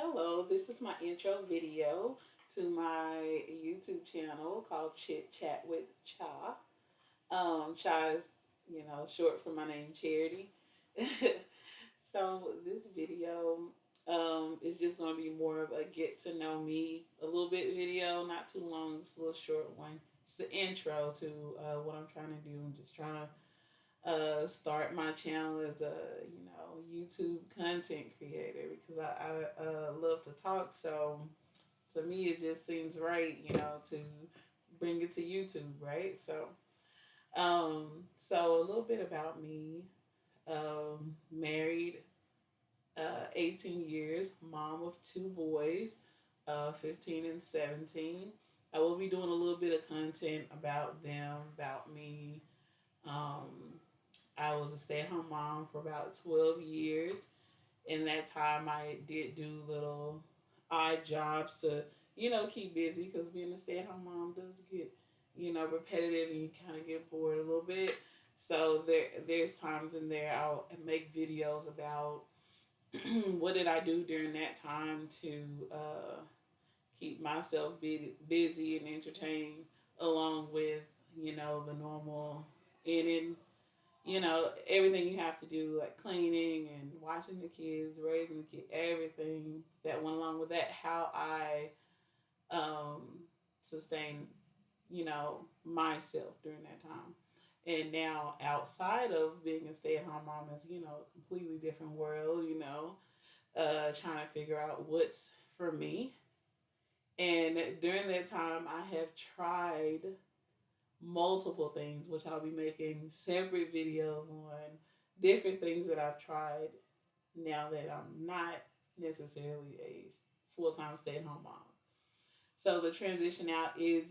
Hello, this is my intro video to my YouTube channel called Chit Chat with Cha. Cha is, short for my name Charity. So this video is just going to be more of a get to know me a little bit video, not too long, just a little short one. It's the intro to what I'm trying to do. I'm just trying to start my channel as a YouTube content creator because I love to talk. So to me, it just seems right, to bring it to YouTube, right? So a little bit about me. Married, 18 years, mom of two boys, 15 and 17. I will be doing a little bit of content about them, about me. Um, I was a stay at home mom for about 12 years. In that time, I did do little odd jobs to, keep busy because being a stay at home mom does get, repetitive and you kind of get bored a little bit. So there's times in there I'll make videos about what did I do during that time to keep myself busy and entertained along with, the normal in and everything you have to do, like cleaning and watching the kids, raising the kid, everything that went along with that. How I um, sustain, myself during that time. And now, outside of being a stay-at-home mom, is a completely different world. Trying to figure out what's for me. And during that time, I have tried multiple things, which I'll be making separate videos on different things that I've tried now that I'm not necessarily a full time stay at home mom. So the transition out is,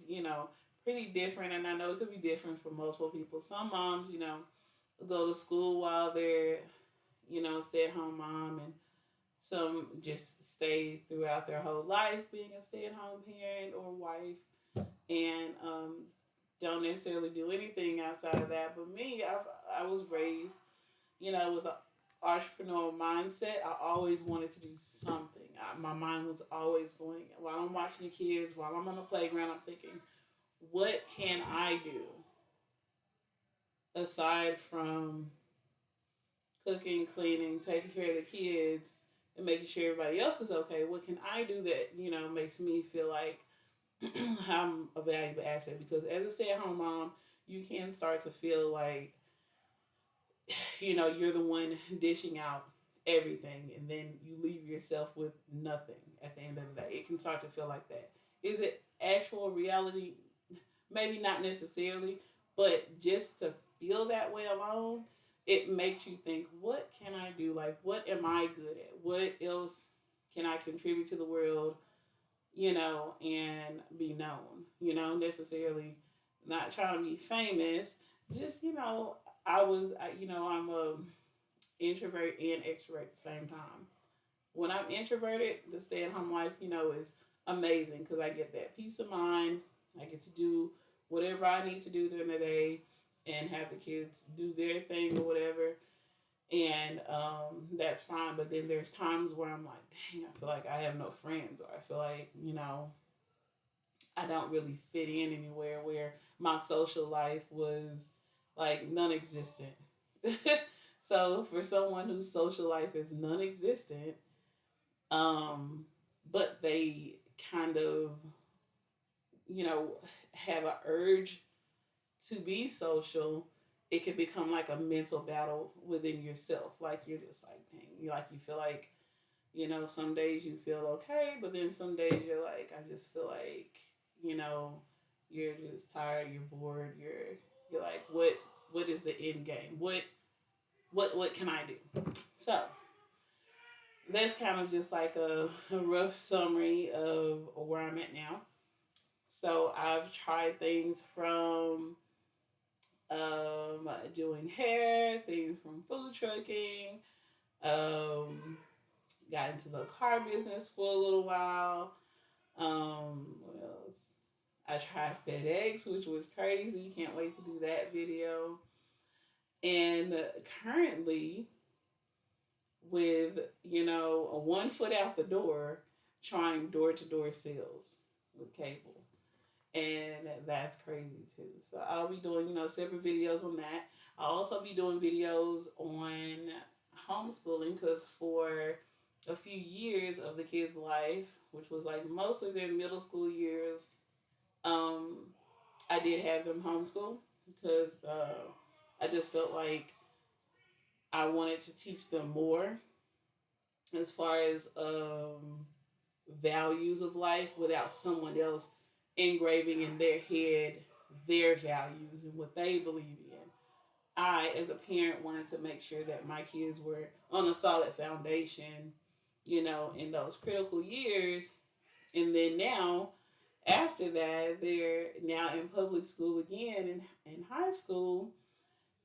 pretty different, and I know it could be different for multiple people. Some moms, go to school while they're, stay at home mom, and some just stay throughout their whole life being a stay at home parent or wife. And don't necessarily do anything outside of that. But me, I was raised, with an entrepreneurial mindset. I always wanted to do something. My mind was always going, while I'm watching the kids, while I'm on the playground, I'm thinking, what can I do aside from cooking, cleaning, taking care of the kids, and making sure everybody else is okay? What can I do that, makes me feel like I'm a valuable asset? Because as a stay at home mom, you can start to feel like, you're the one dishing out everything and then you leave yourself with nothing at the end of the day. It can start to feel like that. Is it actual reality? Maybe not necessarily, but just to feel that way alone, it makes you think, what can I do? Like, what am I good at? What else can I contribute to the world, and be known, necessarily not trying to be famous, just, I'm a introvert and extrovert at the same time. When I'm introverted, the stay at home life, is amazing because I get that peace of mind. I get to do whatever I need to do during the day and have the kids do their thing or whatever. And that's fine. But then there's times where I'm like, dang, I feel like I have no friends, or I feel like, I don't really fit in anywhere, where my social life was like non existent. So for someone whose social life is non existent, but they kind of, have an urge to be social, it can become like a mental battle within yourself. Like you're just like, dang, you feel like, some days you feel okay, but then some days you're like, I just feel like, you know, you're just tired, you're bored, you're like, what is the end game? What can I do? So that's kind of just like a rough summary of where I'm at now. So I've tried things from doing hair, things from food trucking, um, got into the car business for a little while. What else? I tried FedEx, which was crazy. Can't wait to do that video. And currently, with, a 1 foot out the door trying door to door sales with cable. And that's crazy too. So I'll be doing, separate videos on that. I'll also be doing videos on homeschooling because for a few years of the kids' life, which was like mostly their middle school years, um, I did have them homeschool because I just felt like I wanted to teach them more as far as values of life without someone else engraving in their head their values and what they believe in. I, as a parent, wanted to make sure that my kids were on a solid foundation, in those critical years. And then now, after that, they're now in public school again in high school,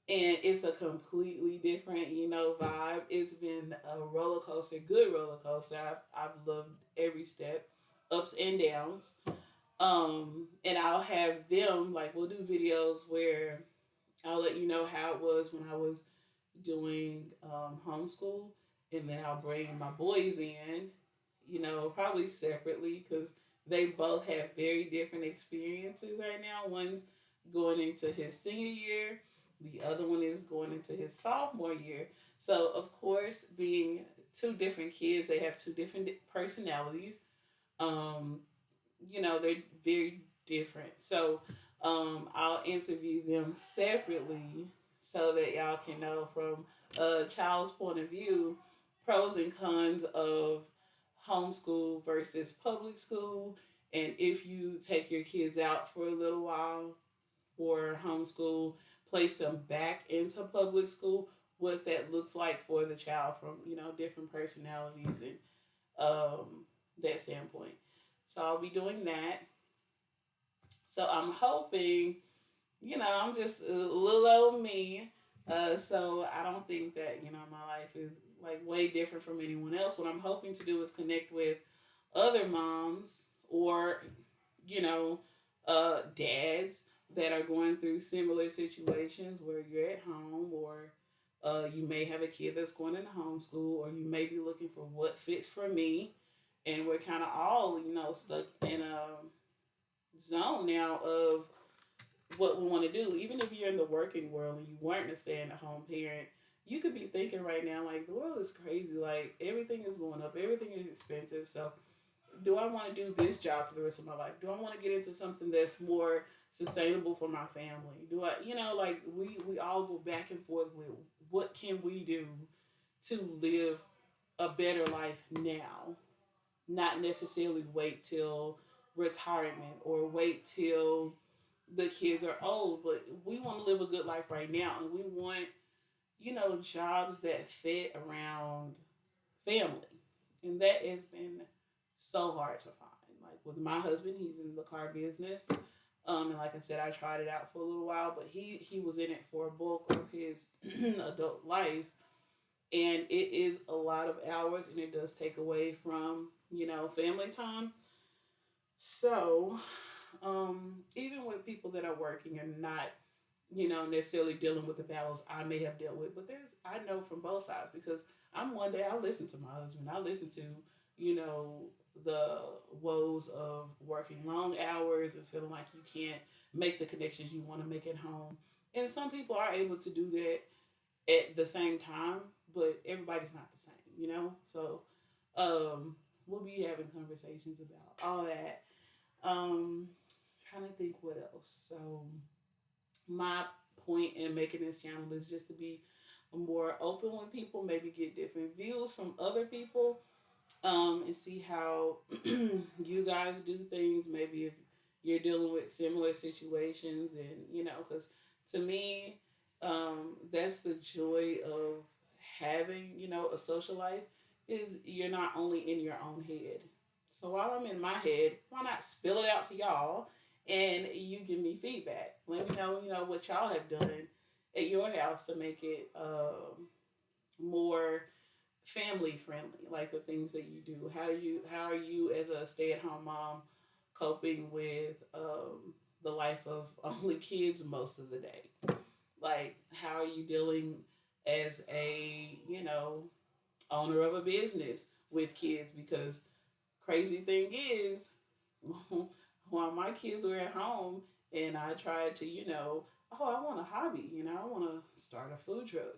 and it's a completely different, vibe. It's been a roller coaster, good roller coaster. I've loved every step, ups and downs. And I'll have them, like, we'll do videos where I'll let you know how it was when I was doing homeschool, and then I'll bring my boys in, probably separately because they both have very different experiences right now. One's going into his senior year, the other one is going into his sophomore year. So, of course, being two different kids, they have two different personalities. Um, they're very different. So, I'll interview them separately so that y'all can know from a child's point of view pros and cons of homeschool versus public school. And if you take your kids out for a little while for homeschool, place them back into public school, what that looks like for the child from, different personalities and that standpoint. So I'll be doing that. So I'm hoping, I'm just a little old me. So I don't think that, my life is like way different from anyone else. What I'm hoping to do is connect with other moms or, dads that are going through similar situations where you're at home or you may have a kid that's going into homeschool or you may be looking for what fits for me. And we're kind of all, stuck in a zone now of what we want to do. Even if you're in the working world and you weren't a stay-at-home parent, you could be thinking right now, like, the world is crazy. Like, everything is going up, everything is expensive. So, do I want to do this job for the rest of my life? Do I want to get into something that's more sustainable for my family? Do I, like, we all go back and forth with what can we do to live a better life now, not necessarily wait till retirement or wait till the kids are old, but we want to live a good life right now, and we want, jobs that fit around family, and that has been so hard to find. Like with my husband, he's in the car business, and like I said, I tried it out for a little while, but he was in it for a bulk of his adult life, and it is a lot of hours, and it does take away from family time. So, even with people that are working and not, necessarily dealing with the battles I may have dealt with, but I know from both sides because I'm one day I listen to my husband, I listen to, the woes of working long hours and feeling like you can't make the connections you want to make at home. And some people are able to do that at the same time, but everybody's not the same. So, we'll be having conversations about all that. Trying to think what else. So my point in making this channel is just to be more open with people, maybe get different views from other people, and see how you guys do things. Maybe if you're dealing with similar situations, and because to me, that's the joy of having a social life is you're not only in your own head. So while I'm in my head, why not spill it out to y'all and you give me feedback? Let me know, what y'all have done at your house to make it more family friendly, like the things that you do. How are you as a stay at home mom coping with the life of only kids most of the day? Like, how are you dealing as a owner of a business with kids because crazy thing is, while my kids were at home and I tried to, oh, I want a hobby, I want to start a food truck.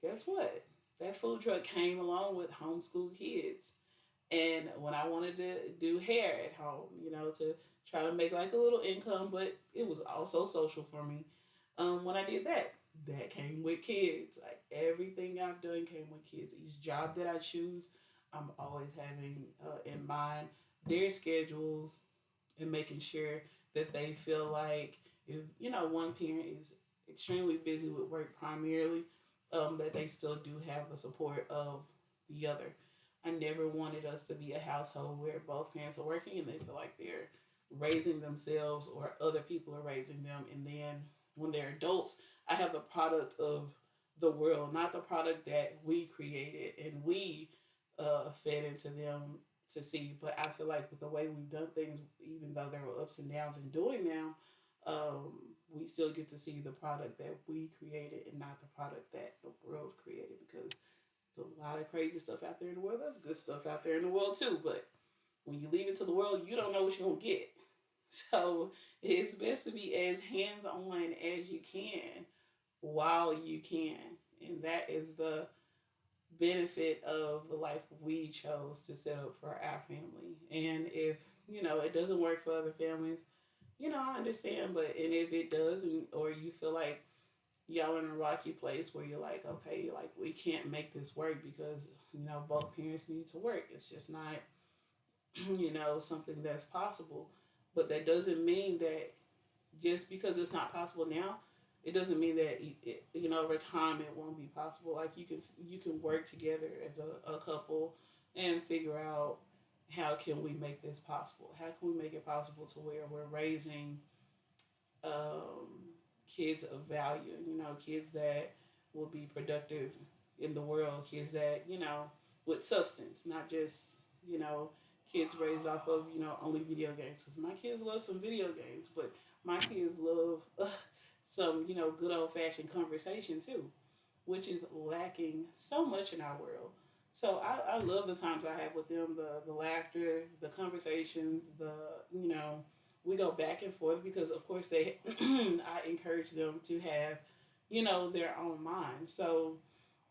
Guess what? That food truck came along with homeschool kids. And when I wanted to do hair at home, to try to make like a little income, but it was also social for me. When I did that, that came with kids. Like everything I've done came with kids. Each job that I choose, I'm always having in mind their schedules and making sure that they feel like if one parent is extremely busy with work primarily, that they still do have the support of the other. I never wanted us to be a household where both parents are working and they feel like they're raising themselves or other people are raising them, and then when they're adults, I have the product of the world, not the product that we created and we fed into them to see. But I feel like with the way we've done things, even though there were ups and downs in doing now, we still get to see the product that we created and not the product that the world created because there's a lot of crazy stuff out there in the world. There's good stuff out there in the world too, but when you leave it to the world, you don't know what you're gonna get. So it's best to be as hands on as you can while you can. And that is the benefit of the life we chose to set up for our family. And if, it doesn't work for other families, I understand. But, and if it does, or you feel like y'all in a rocky place where you're like, okay, like we can't make this work because, both parents need to work. It's just not, something that's possible. But that doesn't mean that just because it's not possible now, it doesn't mean that over time it won't be possible. Like you can work together as a couple and figure out how can we make this possible. How can we make it possible to where we're raising um, kids of value. Kids that will be productive in the world. Kids that with substance, not just you know kids raised off of only video games. Because my kids love some video games, but my kids love some good old fashioned conversation too, which is lacking so much in our world. So I love the times I have with them, the laughter, the conversations, the we go back and forth because of course they I encourage them to have their own mind. So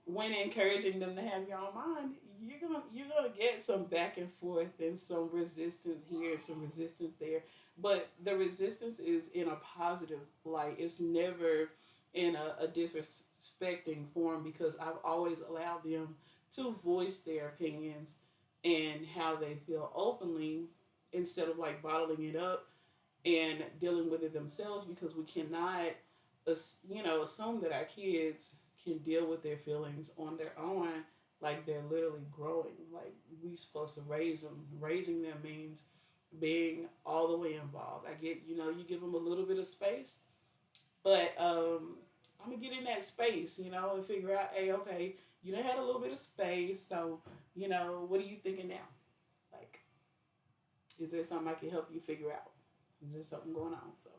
when encouraging them to have your own mind, you're gonna get some back and forth and some resistance here and some resistance there. But the resistance is in a positive light. It's never in a disrespecting form because I've always allowed them to voice their opinions and how they feel openly instead of like bottling it up and dealing with it themselves because we cannot assume that our kids can deal with their feelings on their own like they're literally growing. Like we supposed to raise them. Raising them means being all the way involved. I get you give them a little bit of space, but I'm gonna get in that space, and figure out, hey, okay, you done had a little bit of space, so what are you thinking now? Like, is there something I can help you figure out? Is there something going on? So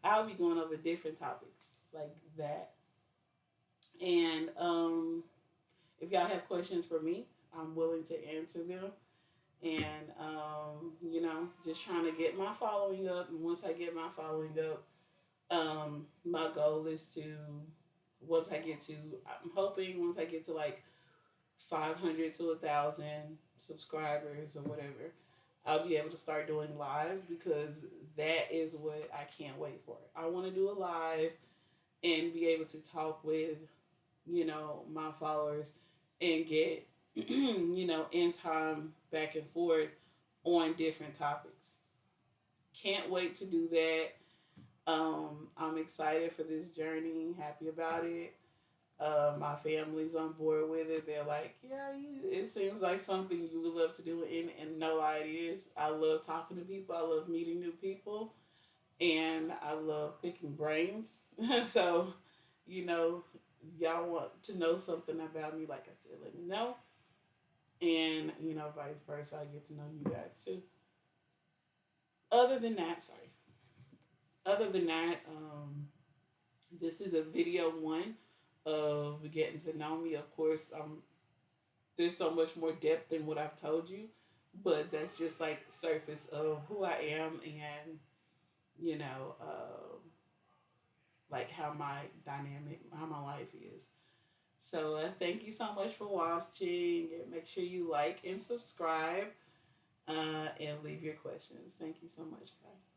I'll be going over different topics like that. And if y'all have questions for me, I'm willing to answer them. And just trying to get my following up. And once I get my following up, my goal is to once I get to I'm hoping once I get to like 500 to 1,000 subscribers or whatever, I'll be able to start doing lives because that is what I can't wait for. I want to do a live and be able to talk with my followers and get in time back and forth on different topics. Can't wait to do that. I'm excited for this journey, happy about it. My family's on board with it. They're like, yeah, it seems like something you would love to do. And no lie, it is. I love talking to people. I love meeting new people. And I love picking brains. So, if y'all want to know something about me, like I said, let me know. And, vice versa, I get to know you guys too. Other than that, sorry. Other than that, this is a video one of getting to know me. Of course, I'm there's so much more depth than what I've told you, but that's just like surface of who I am and you know, like how my life is. So thank you so much for watching, and make sure you like and subscribe, and leave your questions. Thank you so much, guys.